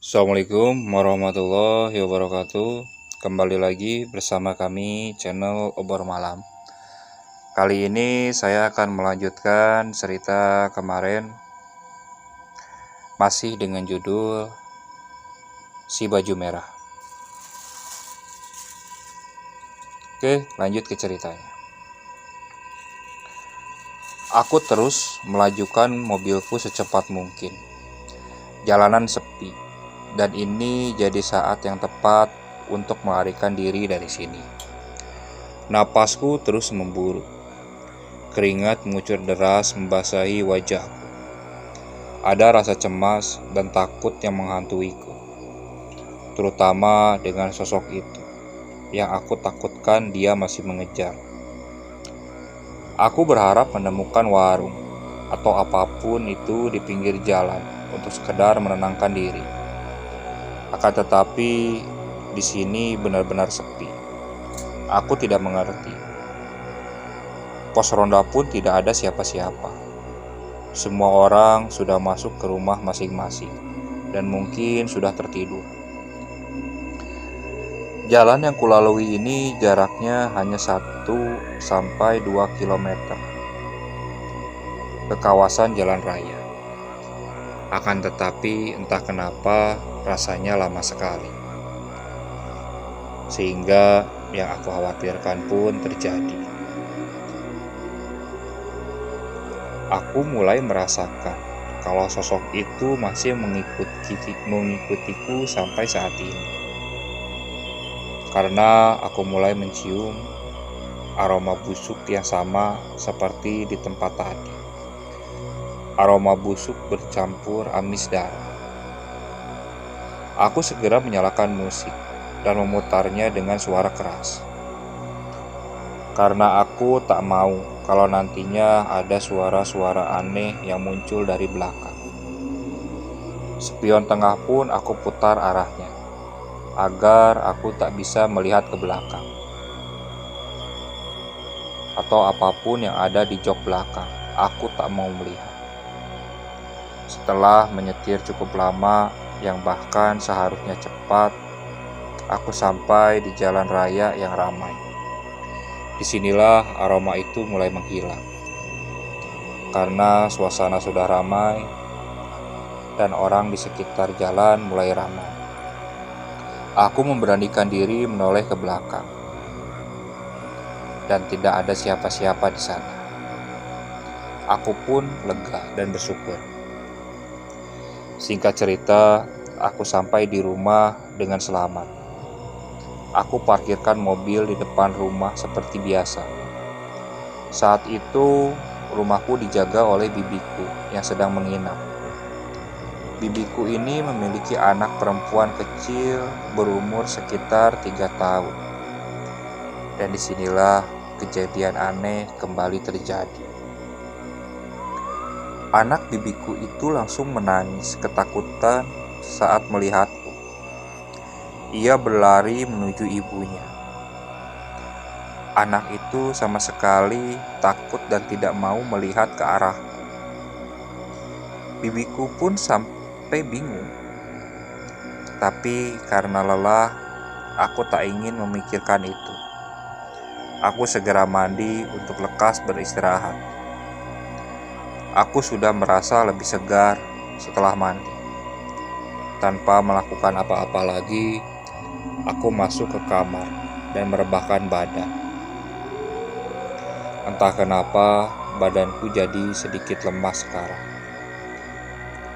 Assalamualaikum warahmatullahi wabarakatuh. Kembali lagi bersama kami channel Obor Malam. Kali ini saya akan melanjutkan cerita kemarin, masih dengan judul Si Baju Merah. Oke, lanjut ke ceritanya. Aku terus melajukan mobilku secepat mungkin. Jalanan sepi, dan ini jadi saat yang tepat untuk melarikan diri dari sini. Napasku terus memburu. Keringat mengucur deras membasahi wajahku. Ada rasa cemas dan takut yang menghantuiku, terutama dengan sosok itu yang aku takutkan dia masih mengejar. Aku berharap menemukan warung atau apapun itu di pinggir jalan untuk sekedar menenangkan diri. Akan tetapi di sini benar-benar sepi. Aku tidak mengerti. Pos ronda pun tidak ada siapa-siapa. Semua orang sudah masuk ke rumah masing-masing dan mungkin sudah tertidur. Jalan yang kulalui ini jaraknya hanya 1-2 kilometer ke kawasan jalan raya. Akan tetapi entah kenapa rasanya lama sekali, sehingga yang aku khawatirkan pun terjadi. Aku mulai merasakan kalau sosok itu masih mengikutiku sampai saat ini. Karena aku mulai mencium aroma busuk yang sama seperti di tempat tadi. Aroma busuk bercampur amis darah. Aku segera menyalakan musik dan memutarnya dengan suara keras. Karena aku tak mau kalau nantinya ada suara-suara aneh yang muncul dari belakang. Spion tengah pun aku putar arahnya, agar aku tak bisa melihat ke belakang atau apapun yang ada di jok belakang. Aku tak mau melihat. Setelah menyetir cukup lama, yang bahkan seharusnya cepat, aku sampai di jalan raya yang ramai. Disinilah aroma itu mulai menghilang, karena suasana sudah ramai dan orang di sekitar jalan mulai ramai. Aku memberanikan diri menoleh ke belakang, dan tidak ada siapa-siapa di sana. Aku pun lega dan bersyukur. Singkat cerita, aku sampai di rumah dengan selamat. Aku parkirkan mobil di depan rumah seperti biasa. Saat itu, rumahku dijaga oleh bibiku yang sedang menginap. Bibiku ini memiliki anak perempuan kecil berumur sekitar 3 tahun. Dan disinilah kejadian aneh kembali terjadi. Anak bibiku itu langsung menangis ketakutan saat melihatku. Ia berlari menuju ibunya. Anak itu sama sekali takut dan tidak mau melihat ke arahku. Bibiku pun sampai bingung. Tapi karena lelah, aku tak ingin memikirkan itu. Aku segera mandi untuk lekas beristirahat. Aku sudah merasa lebih segar setelah mandi. Tanpa melakukan apa-apa lagi, aku masuk ke kamar dan merebahkan badan. Entah kenapa, badanku jadi sedikit lemas sekarang.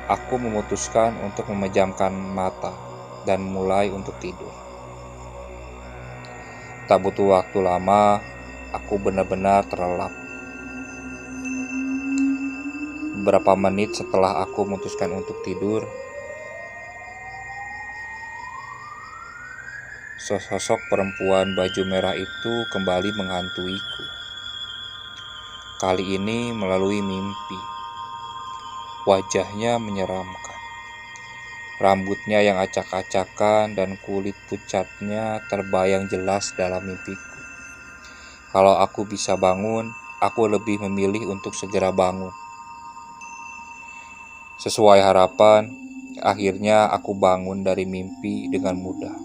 Aku memutuskan untuk memejamkan mata dan mulai untuk tidur. Tak butuh waktu lama, aku benar-benar terlelap. Beberapa menit setelah aku memutuskan untuk tidur, sosok perempuan baju merah itu kembali menghantuiku. Kali ini melalui mimpi. Wajahnya menyeramkan. Rambutnya yang acak-acakan dan kulit pucatnya terbayang jelas dalam mimpiku. Kalau aku bisa bangun, aku lebih memilih untuk segera bangun. Sesuai harapan, akhirnya aku bangun dari mimpi dengan mudah.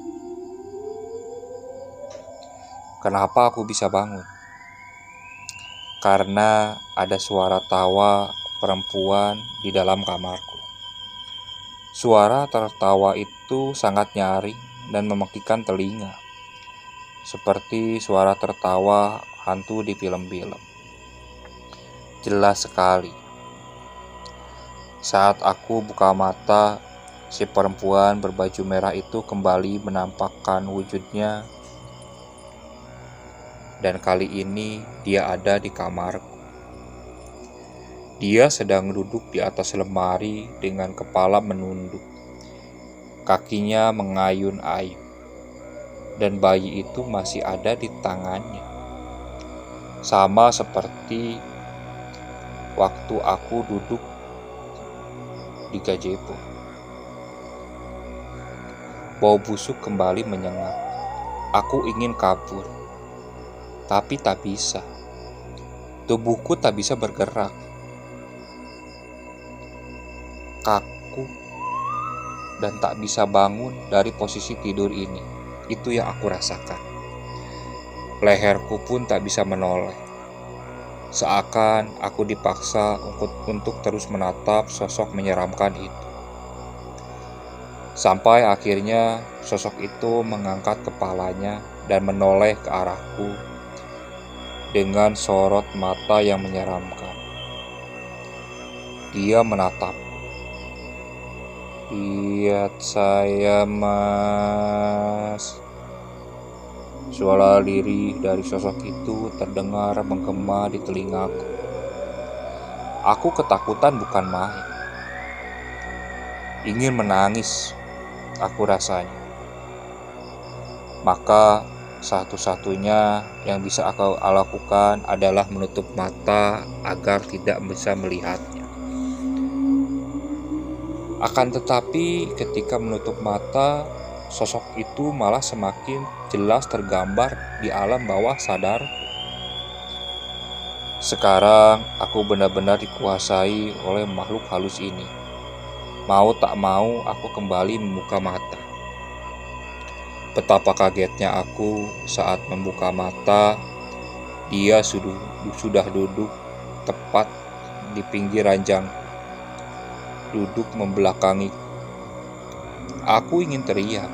Kenapa aku bisa bangun? Karena ada suara tawa perempuan di dalam kamarku. Suara tertawa itu sangat nyaring dan memekikkan telinga, seperti suara tertawa hantu di film-film. Jelas sekali. Saat aku buka mata, si perempuan berbaju merah itu kembali menampakkan wujudnya, dan kali ini dia ada di kamarku. Dia sedang duduk di atas lemari dengan kepala menunduk. Kakinya mengayun-ayun, dan bayi itu masih ada di tangannya. Sama seperti waktu aku duduk di gazebo. Bau busuk kembali menyengat. Aku ingin kabur, tapi tak bisa. Tubuhku tak bisa bergerak. Kaku dan tak bisa bangun dari posisi tidur ini. Itu yang aku rasakan. Leherku pun tak bisa menoleh. Seakan aku dipaksa untuk terus menatap sosok menyeramkan itu. Sampai akhirnya sosok itu mengangkat kepalanya dan menoleh ke arahku dengan sorot mata yang menyeramkan. Dia menatap. "Lihat saya, Mas." Suara lirih dari sosok itu terdengar menggema di telingaku. Aku ketakutan bukan main. Ingin menangis, aku rasanya. Maka satu-satunya yang bisa aku lakukan adalah menutup mata agar tidak bisa melihatnya. Akan tetapi ketika menutup mata, sosok itu malah semakin jelas tergambar di alam bawah sadar. Sekarang aku benar-benar dikuasai oleh makhluk halus ini. Mau tak mau aku kembali membuka mata. Betapa kagetnya aku saat membuka mata. Dia sudah duduk tepat di pinggir ranjang, duduk membelakangi. Aku ingin teriak,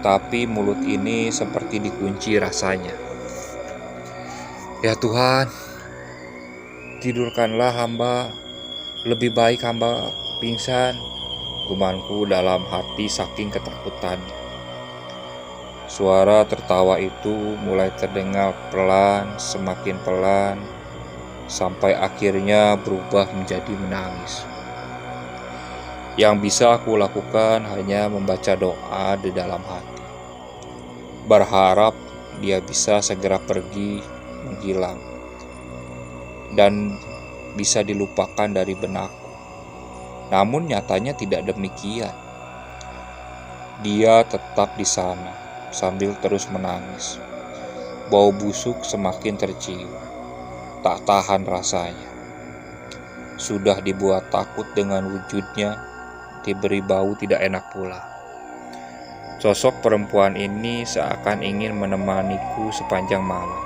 tapi mulut ini seperti dikunci rasanya. "Ya Tuhan, tidurkanlah hamba. Lebih baik hamba pingsan," gumanku dalam hati saking ketakutannya. Suara tertawa itu mulai terdengar pelan, semakin pelan, sampai akhirnya berubah menjadi menangis. Yang bisa aku lakukan hanya membaca doa di dalam hati, berharap dia bisa segera pergi, menghilang, dan bisa dilupakan dari benakku. Namun nyatanya tidak demikian. Dia tetap di sana sambil terus menangis. Bau busuk semakin tercium. Tak tahan rasanya. Sudah dibuat takut dengan wujudnya, diberi bau tidak enak pula. Sosok perempuan ini seakan ingin menemaniku sepanjang malam.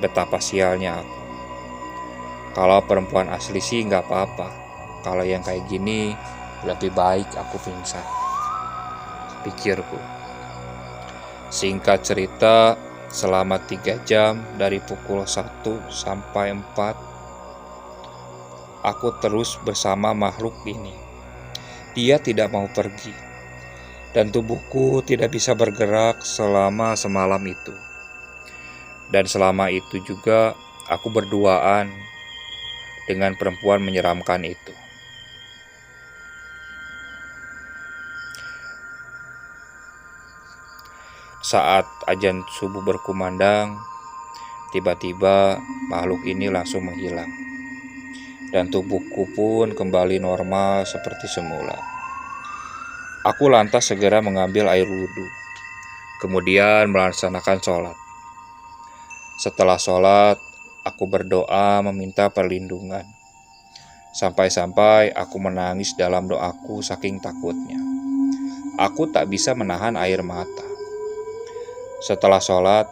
Betapa sialnya aku. Kalau perempuan asli sih nggak apa-apa. Kalau yang kayak gini lebih baik aku pingsan, pikirku. Singkat cerita, selama 3 jam dari pukul 1 sampai 4, aku terus bersama makhluk ini. Dia tidak mau pergi, dan tubuhku tidak bisa bergerak selama semalam itu. Dan selama itu juga aku berduaan dengan perempuan menyeramkan itu. Saat azan subuh berkumandang, tiba-tiba makhluk ini langsung menghilang. Dan tubuhku pun kembali normal seperti semula. Aku lantas segera mengambil air wudhu, kemudian melaksanakan sholat. Setelah sholat, aku berdoa meminta perlindungan. Sampai-sampai aku menangis dalam doaku saking takutnya. Aku tak bisa menahan air mata. Setelah sholat,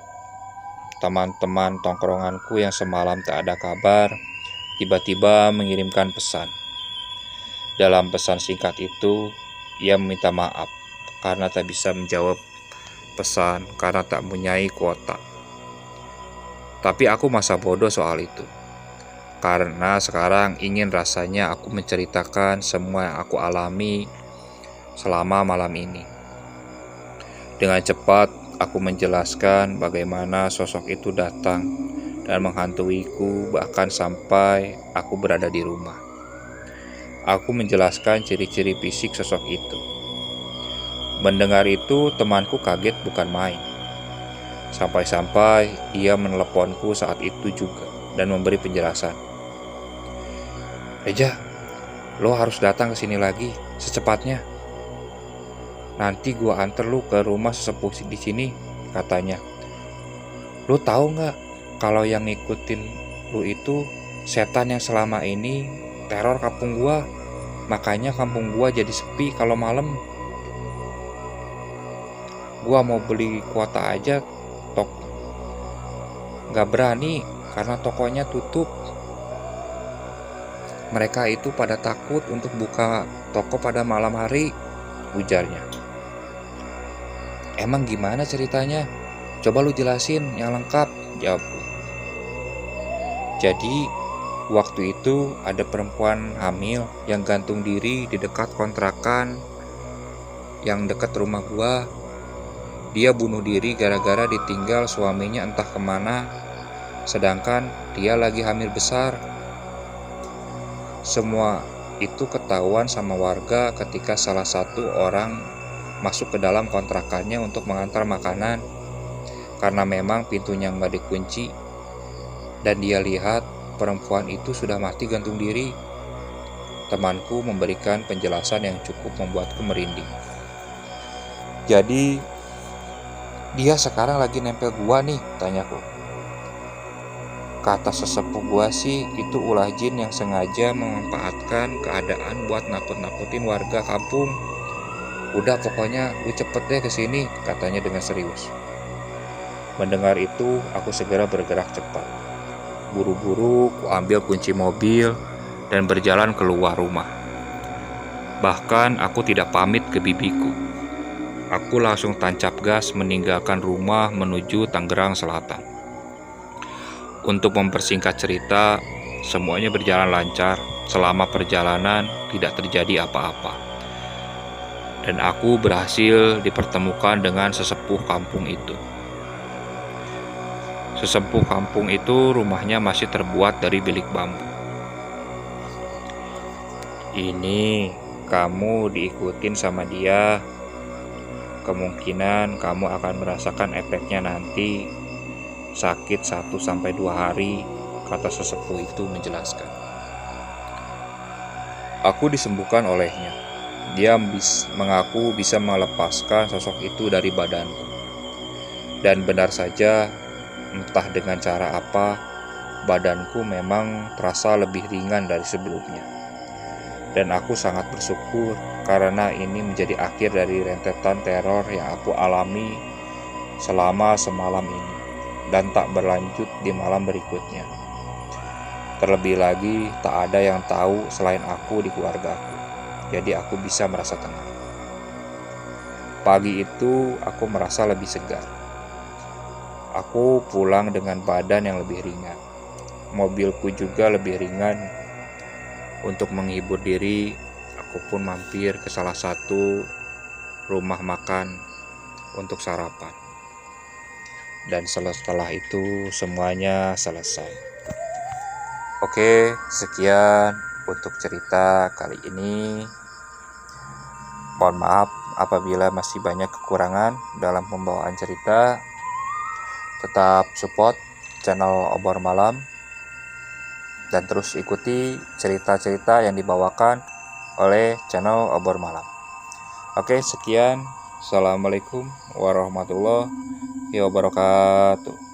teman-teman tongkronganku yang semalam tak ada kabar tiba-tiba mengirimkan pesan. Dalam pesan singkat itu, ia meminta maaf karena tak bisa menjawab pesan karena tak mempunyai kuota. Tapi aku masa bodoh soal itu. Karena sekarang ingin rasanya aku menceritakan semua yang aku alami selama malam ini. Dengan cepat, aku menjelaskan bagaimana sosok itu datang dan menghantuiku bahkan sampai aku berada di rumah. Aku menjelaskan ciri-ciri fisik sosok itu. Mendengar itu, temanku kaget bukan main. Sampai-sampai ia meneleponku saat itu juga dan memberi penjelasan. "Reja, lo harus datang ke sini lagi secepatnya. Nanti gua anter lu ke rumah sesepuh di sini," katanya. "Lo tahu nggak kalau yang ngikutin lu itu setan yang selama ini teror kampung gua. Makanya kampung gua jadi sepi kalau malam. Gua mau beli kuota aja nggak berani karena tokonya tutup. Mereka itu pada takut untuk buka toko pada malam hari," ujarnya. "Emang gimana ceritanya? Coba lu jelasin yang lengkap," jawabku. "Jadi, waktu itu ada perempuan hamil yang gantung diri di dekat kontrakan yang dekat rumah gua. Dia bunuh diri gara-gara ditinggal suaminya entah kemana, sedangkan dia lagi hamil besar. Semua itu ketahuan sama warga ketika salah satu orang masuk ke dalam kontrakannya untuk mengantar makanan karena memang pintunya nggak dikunci, dan dia lihat perempuan itu sudah mati gantung diri." Temanku memberikan penjelasan yang cukup membuatku merinding. "Jadi dia sekarang lagi nempel gua nih?" tanyaku. "Kata sesepuh gua sih itu ulah jin yang sengaja memanfaatkan keadaan buat nakut-nakutin warga kampung. Udah pokoknya lu cepet deh kesini," katanya dengan serius. Mendengar itu, aku segera bergerak cepat. Buru-buru ku ambil kunci mobil dan berjalan keluar rumah. Bahkan aku tidak pamit ke bibiku. Aku langsung tancap gas meninggalkan rumah menuju Tangerang Selatan. Untuk mempersingkat cerita, semuanya berjalan lancar. Selama perjalanan tidak terjadi apa-apa. Dan aku berhasil dipertemukan dengan sesepuh kampung itu. Sesepuh kampung itu rumahnya masih terbuat dari bilik bambu. "Ini kamu diikutin sama dia. Kemungkinan kamu akan merasakan efeknya nanti. Sakit 1-2 hari," kata sesepuh itu menjelaskan. Aku disembuhkan olehnya. Dia mengaku bisa melepaskan sosok itu dari badanku. Dan benar saja, entah dengan cara apa, badanku memang terasa lebih ringan dari sebelumnya. Dan aku sangat bersyukur karena ini menjadi akhir dari rentetan teror yang aku alami selama semalam ini dan tak berlanjut di malam berikutnya. Terlebih lagi, tak ada yang tahu selain aku di keluargaku. Jadi aku bisa merasa tenang. Pagi itu aku merasa lebih segar. Aku pulang dengan badan yang lebih ringan. Mobilku juga lebih ringan. Untuk menghibur diri, aku pun mampir ke salah satu rumah makan untuk sarapan. Dan setelah itu semuanya selesai. Oke, sekian untuk cerita kali ini. Mohon maaf apabila masih banyak kekurangan dalam pembawaan cerita. Tetap support channel Obor Malam dan terus ikuti cerita-cerita yang dibawakan oleh channel Obor Malam. Oke, sekian. Assalamualaikum warahmatullahi wabarakatuh.